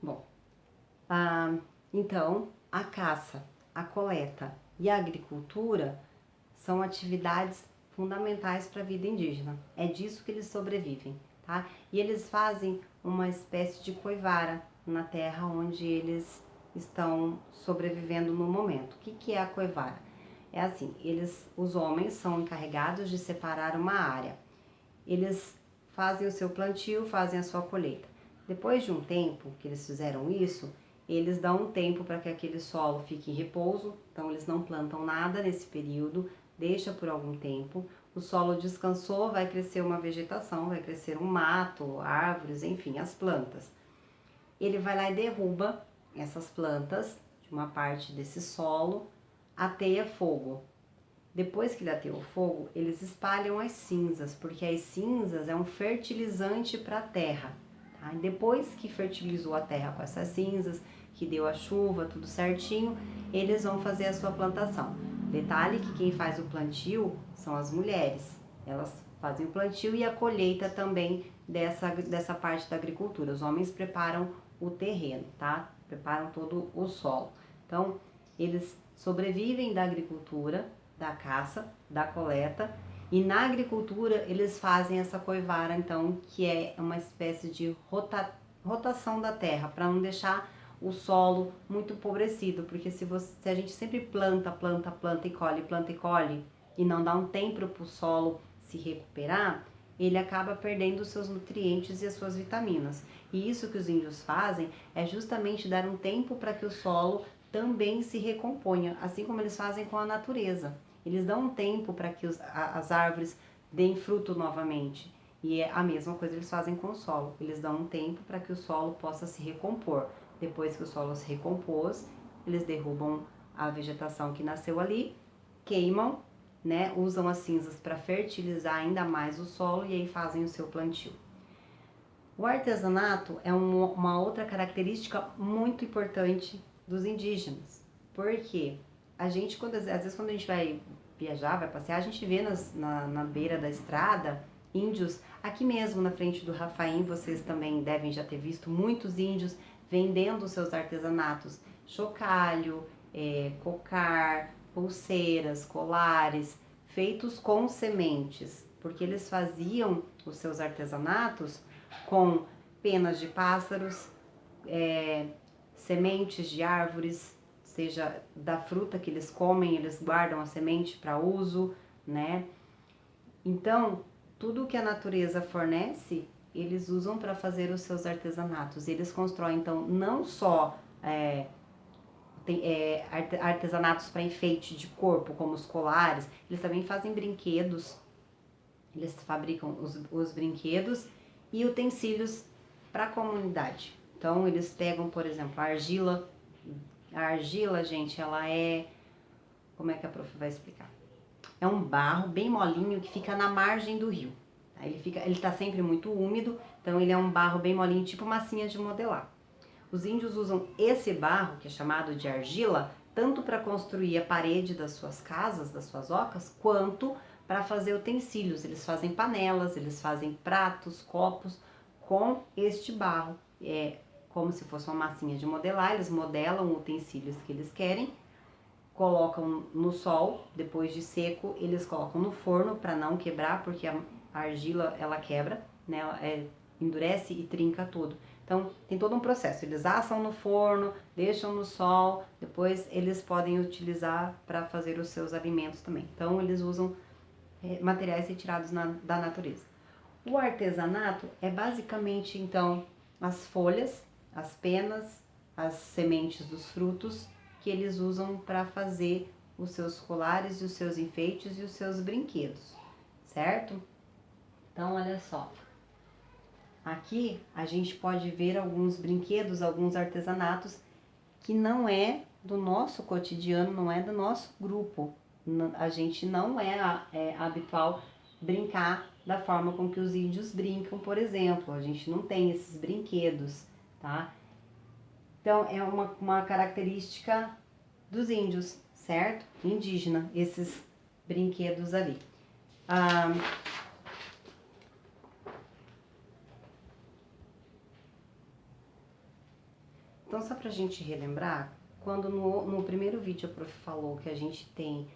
Bom, então a caça, a coleta e a agricultura são atividades fundamentais para a vida indígena. É disso que eles sobrevivem, tá? E eles fazem uma espécie de coivara na terra onde eles estão sobrevivendo no momento. O que é a coivara? É assim, os homens são encarregados de separar uma área. Eles fazem o seu plantio, fazem a sua colheita. Depois de um tempo que eles fizeram isso, eles dão um tempo para que aquele solo fique em repouso, então eles não plantam nada nesse período, deixa por algum tempo, o solo descansou, vai crescer uma vegetação, vai crescer um mato, árvores, enfim, as plantas. Ele vai lá e derruba essas plantas de uma parte desse solo, ateia fogo. Depois que ele ateia o fogo, eles espalham as cinzas, porque as cinzas é um fertilizante para a terra. Tá? E depois que fertilizou a terra com essas cinzas, que deu a chuva, tudo certinho, eles vão fazer a sua plantação. Detalhe que quem faz o plantio são as mulheres. Elas fazem o plantio e a colheita também dessa parte da agricultura. Os homens preparam o terreno, tá? Preparam todo o solo. Então, eles sobrevivem da agricultura, da caça, da coleta, e na agricultura eles fazem essa coivara, então, que é uma espécie de rotação da terra, para não deixar o solo muito empobrecido, porque se a gente sempre planta e colhe, e não dá um tempo para o solo se recuperar, ele acaba perdendo os seus nutrientes e as suas vitaminas. E isso que os índios fazem é justamente dar um tempo para que o solo também se recomponha, assim como eles fazem com a natureza. Eles dão um tempo para que as árvores deem fruto novamente. E é a mesma coisa eles fazem com o solo. Eles dão um tempo para que o solo possa se recompor. Depois que o solo se recompôs, eles derrubam a vegetação que nasceu ali, queimam, né, usam as cinzas para fertilizar ainda mais o solo e aí fazem o seu plantio. O artesanato é uma outra característica muito importante dos indígenas, porque a gente, às vezes quando a gente vai viajar, vai passear, a gente vê na beira da estrada índios, aqui mesmo na frente do Rafaim, vocês também devem já ter visto muitos índios vendendo seus artesanatos, chocalho, cocar, pulseiras, colares, feitos com sementes, porque eles faziam os seus artesanatos com penas de pássaros, sementes de árvores, seja da fruta que eles comem, eles guardam a semente para uso, né? Então, tudo que a natureza fornece, eles usam para fazer os seus artesanatos. Eles constroem, então, não só artesanatos para enfeite de corpo, como os colares, eles também fazem brinquedos, eles fabricam os brinquedos e utensílios para a comunidade. Então, eles pegam, por exemplo, a argila. A argila, gente, ela é... Como é que a prof vai explicar? É um barro bem molinho que fica na margem do rio. Ele tá sempre muito úmido, então ele é um barro bem molinho, tipo massinha de modelar. Os índios usam esse barro, que é chamado de argila, tanto para construir a parede das suas casas, das suas ocas, quanto para fazer utensílios. Eles fazem panelas, eles fazem pratos, copos com este barro. É como se fosse uma massinha de modelar, eles modelam utensílios que eles querem, colocam no sol, depois de seco, eles colocam no forno para não quebrar, porque a argila ela quebra, né? Endurece e trinca tudo. Então tem todo um processo. Eles assam no forno, deixam no sol, depois eles podem utilizar para fazer os seus alimentos também. Então eles usam materiais retirados da natureza. O artesanato é basicamente então as folhas, as penas, as sementes dos frutos que eles usam para fazer os seus colares e os seus enfeites e os seus brinquedos, certo? Então, olha só. Aqui a gente pode ver alguns brinquedos, alguns artesanatos que não é do nosso cotidiano, não é do nosso grupo. A gente não é habitual brincar da forma com que os índios brincam, por exemplo. A gente não tem esses brinquedos, tá? Então, é uma característica dos índios, certo? Indígena, esses brinquedos ali. Então, só pra gente relembrar, quando no primeiro vídeo a prof falou que a gente tem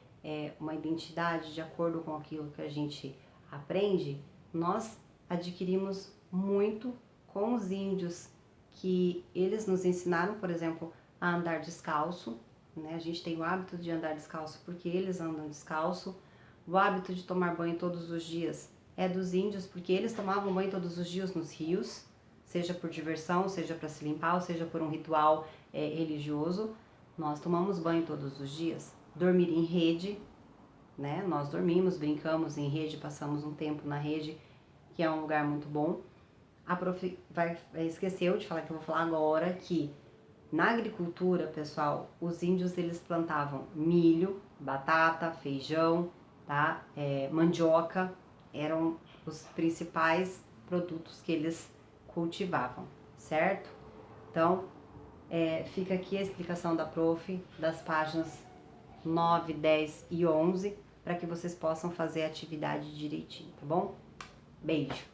uma identidade de acordo com aquilo que a gente aprende, nós adquirimos muito com os índios, que eles nos ensinaram, por exemplo, a andar descalço, né? A gente tem o hábito de andar descalço porque eles andam descalço. O hábito de tomar banho todos os dias é dos índios, porque eles tomavam banho todos os dias nos rios, seja por diversão, seja para se limpar, ou seja por um ritual religioso. Nós tomamos banho todos os dias. Dormir em rede, né? Nós dormimos, brincamos em rede, passamos um tempo na rede, que é um lugar muito bom. A prof esqueceu de falar, que eu vou falar agora, que na agricultura, pessoal, os índios eles plantavam milho, batata, feijão, tá? Mandioca, eram os principais produtos que eles cultivavam, certo? Então, fica aqui a explicação da prof, das páginas 9, 10 e 11, para que vocês possam fazer a atividade direitinho, tá bom? Beijo!